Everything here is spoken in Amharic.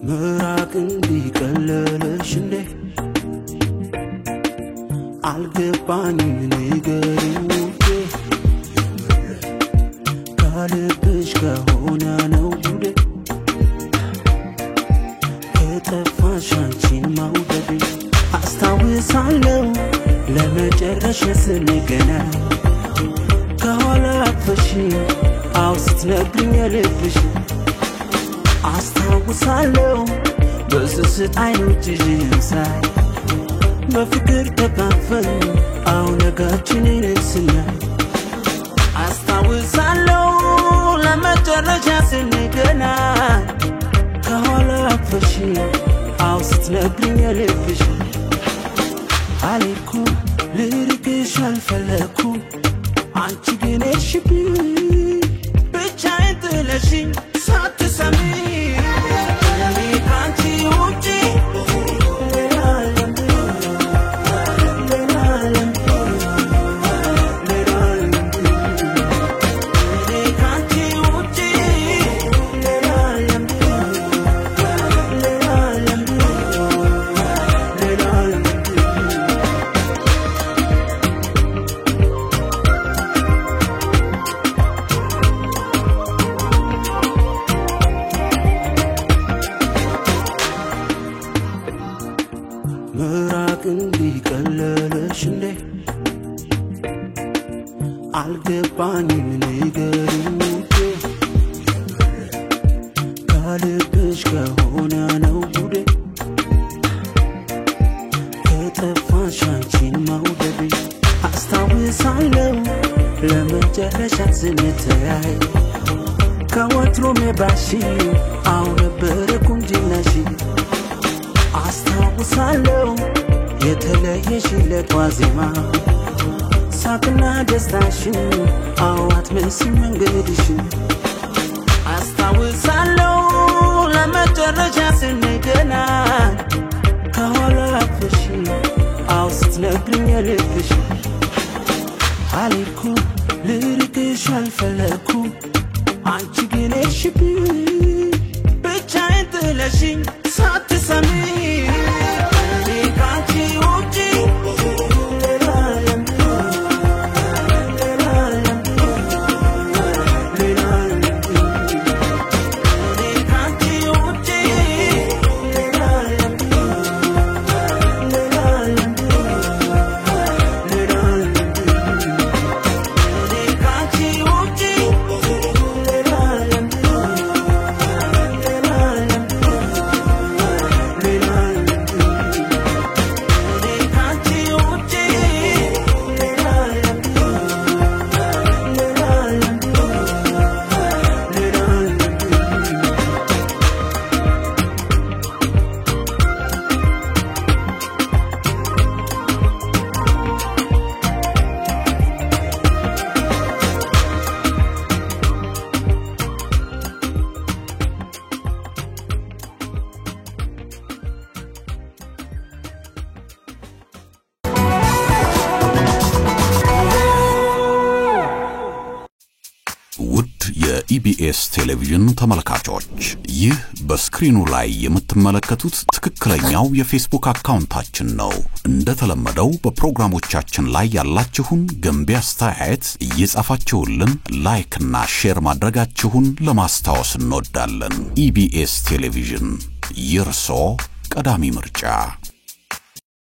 ምራቅ እንዲቀለለሽ እንዴ አልገባኝም ንገሪኝ ካልብሽ ከሆነ ነው ጉዴ ከጠፋሽ አንቺን መውደዴ አስታውሳለሁ ለመጨረሻ ስንገናኝ ከኋላ አቅፈሽኝ አው ስትነግሪኝ የልብሽ አስታውሳለሁ በስስት አይኖችሽን ሳይ በፍቅር ተካፈል አው ነጋችንን ስናይ አስታውሳለሁ ለመጨረሻ ስንገናኝ ከኋላ አቅፈሽኝ አው ስትነግሪኝ የልብሽ አልኩ ልርቅሽ አልፈለኩም አንቺ ግን እሽብኝ ብቻዬን ጥለሽኝ ሳትሰሚ እኔ ካንቺ ውጪ ምራቅ እንዲቀለለሽ እንዴ አልገባኝም ንገሪኝ ካልብሽ ከሆነ ነው ጉዴ ከጠፋሽ አንቺን መውደዴ አስታውሳለሁ ለመጨረሻ ስንተያይ ከወትሮም የባሽ አው ነበረ ቁንጅናሽ አስታውሳለሁ የተለየሽለት ዋዜማ ሳቅና ደስታሽን አዋት መስም መንገድሽን አስታውሳለሁ ለመጨረሻ ስንገናኝ ከኋላ አቅፈሽኝ አው ስትነግሪኝ የልብሽ አልኩ ልርቅሽ አልፈለኩም አንቺ ግን እሽብኝ ብቻዬን ጥለሽኝ ሳትሰሚ እኔ ካንቺ ውጪ ኢቢኤስ ቴሌቪዥን ተመልካቾች ይህ በስክሪኑ ላይ የምትመለከቱት ትክክለኛው የፌስቡክ አካውንታችን ነው እንደተለመደው በፕሮግራሞቻችን ላይ ያላችሁን ገንቢ አስተያየት እየጻፋችሁልን ላይክ እና ሼር ማድረጋችሁን ለማስታወስ እንወዳለን ኢቢኤስ ቴሌቪዥን የርሶ ቀዳሚ ምርጫ